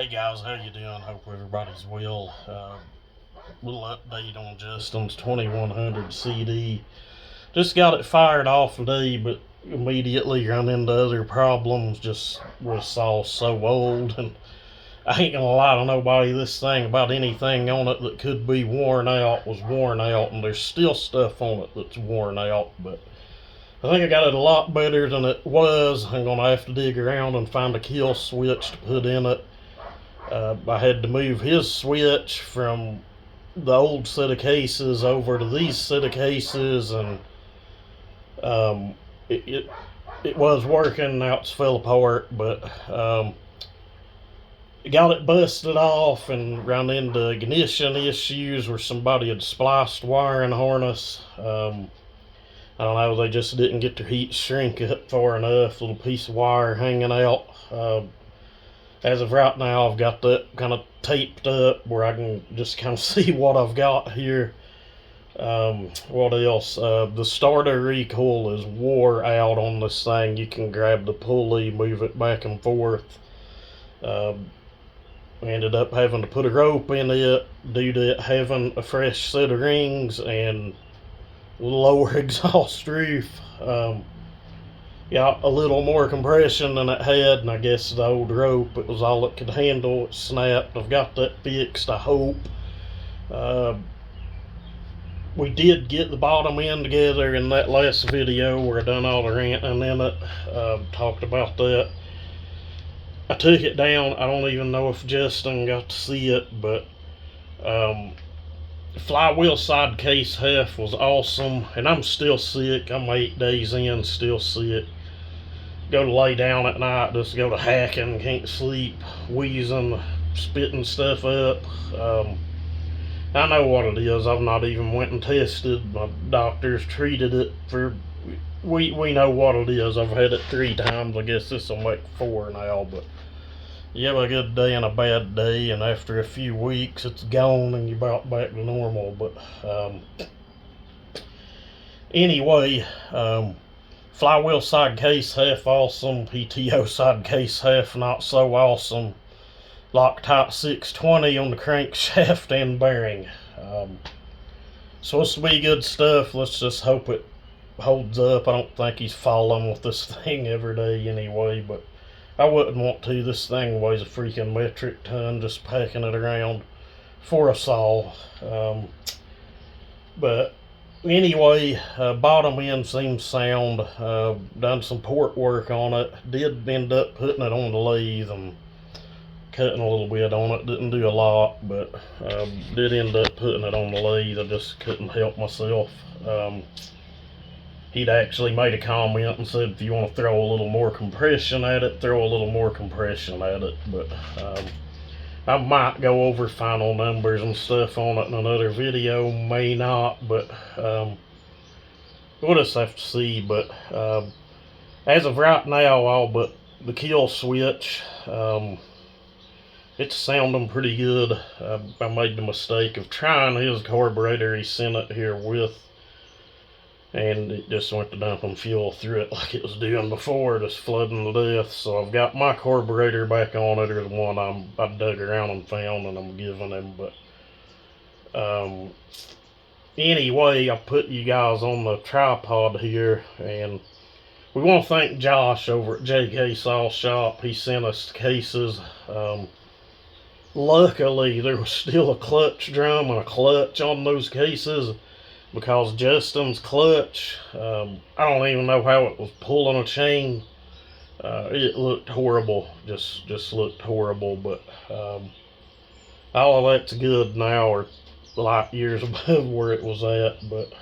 Hey guys, how you doing? Hope everybody's well. Little update on Justin's 2100 CD. Just got it fired off today, but immediately run into other problems. Just was all so old, and I ain't gonna lie to nobody. This thing about anything on it that could be worn out was worn out, and there's still stuff on it that's worn out. But I think I got it a lot better than it was. I'm gonna have to dig around and find a kill switch to put in it. I had to move his switch from the old set of cases over to these set of cases, and um, it, it it was working. Now it's fell apart, but got it busted off and ran into ignition issues where somebody had spliced wiring harness. I don't know, they just didn't get their heat shrink up far enough. Little piece of wire hanging out. As of right now, I've got that kind of taped up where I can just kind of see what I've got here. What else? The starter recoil is wore out on this thing. You can grab the pulley, move it back and forth. I ended up having to put a rope in it due to it having a fresh set of rings and lower exhaust roof. Got a little more compression than it had, and I guess the old rope, it was all it could handle. It snapped. I've got that fixed, I hope. We did get the bottom end together in that last video where I done all the ranting in it. Talked about that. I took it down. I don't even know if Justin got to see it, but flywheel side case half was awesome, and I'm still sick. I'm 8 days in, still sick. Go to lay down at night, just go to hacking, can't sleep, wheezing, spitting stuff up. I know what it is. I've not even went and tested. My doctors treated it for. We know what it is. I've had it 3 times. I guess this will make 4 now. But you have a good day and a bad day, and after a few weeks, it's gone and you're about back to normal. But anyway. Flywheel side case half awesome, PTO side case half not so awesome. Loctite 620 on the crankshaft and bearing. Supposed to be good stuff. Let's just hope it holds up. I don't think he's falling with this thing every day anyway, but I wouldn't want to. This thing weighs a freaking metric ton just packing it around for us all. But anyway, bottom end seems sound. Done some port work on it. Did end up putting it on the lathe and cutting a little bit on it. Didn't do a lot, but did end up putting it on the lathe. I just couldn't help myself. He'd actually made a comment and said if you want to throw a little more compression at it, throw a little more compression at it. But I might go over final numbers and stuff on it in another video, may not, but we'll just have to see. But as of right now, all but the kill switch, it's sounding pretty good. I made the mistake of trying his carburetor he sent it here with, and it just went to dumping fuel through it like it was doing before, just flooding to death. So I've got my carburetor back on it, or the one I dug around and found, and I'm giving him. But anyway, I put you guys on the tripod here, and we want to thank Josh over at JK Saw Shop. He sent us cases. Luckily, there was still a clutch drum and a clutch on those cases, because Justin's clutch, I don't even know how it was pulling a chain. It looked horrible, just looked horrible. But all of that's good now, or light years above where it was at. But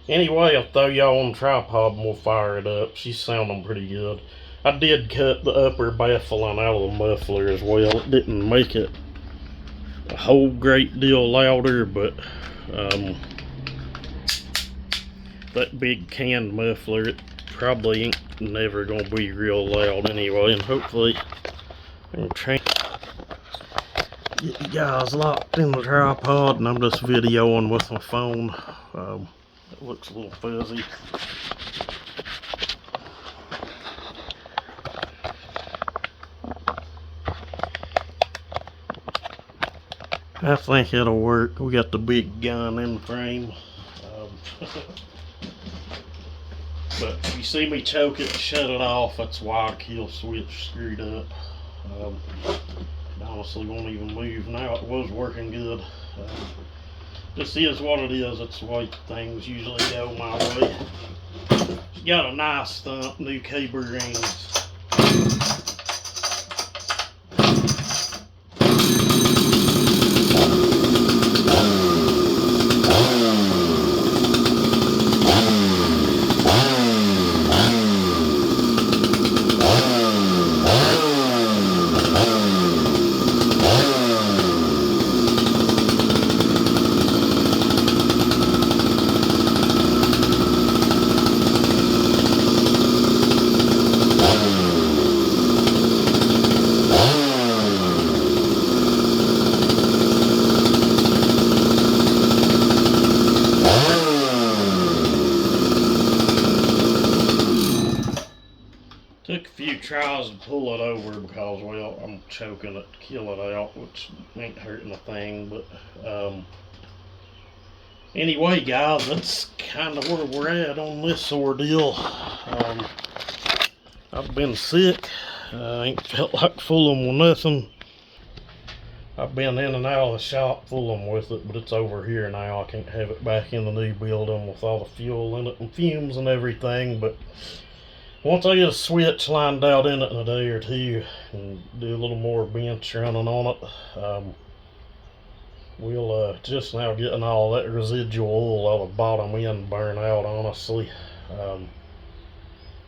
anyway, I'll throw y'all on the tripod and we'll fire it up. She's sounding pretty good. I did cut the upper baffling out of the muffler as well. It didn't make it a whole great deal louder, but that big canned muffler, it probably ain't never gonna be real loud anyway. And hopefully I can get you guys locked in the tripod, and I'm just videoing with my phone. It looks a little fuzzy. I think it'll work. We got the big gun in the frame. But if you see me choke it and shut it off, that's why the kill switch screwed up. It honestly won't even move now. It was working good. This is what it is. It's the way things usually go my way. It's got a nice thump, new cable rings. Took a few tries to pull it over because, well, I'm choking it to kill it out, which ain't hurting a thing. But anyway, guys, that's kind of where we're at on this ordeal. I've been sick. Ain't felt like fooling with nothing. I've been in and out of the shop fooling with it, but it's over here now. I can't have it back in the new building with all the fuel in it and fumes and everything. But once I get a switch lined out in it in a day or two and do a little more bench running on it, we'll just now getting all that residual oil out of the bottom end burn out, honestly.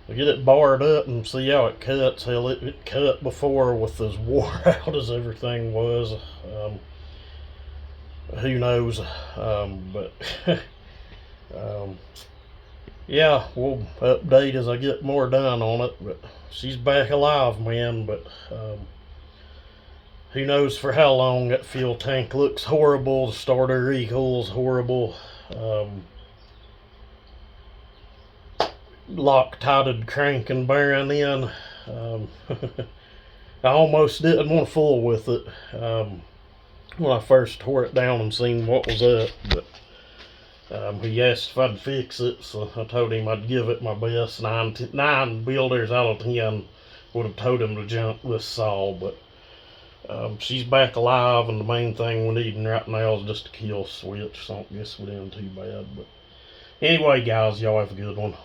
We get it barred up and see how it cuts. Hell, it cut before with as wore out as everything was. Who knows? But yeah, we'll update as I get more done on it. But she's back alive, man. But who knows for how long. That fuel tank looks horrible. The starter recoil's horrible. Loctited crank and bearing in. I almost didn't want to fool with it when I first tore it down and seen what was up. But he asked if I'd fix it, so I told him I'd give it my best. Nine builders out of 10 would have told him to jump this saw, but she's back alive, and the main thing we need right now is just a kill switch, so I don't guess we're doing too bad. But anyway, guys, y'all have a good one.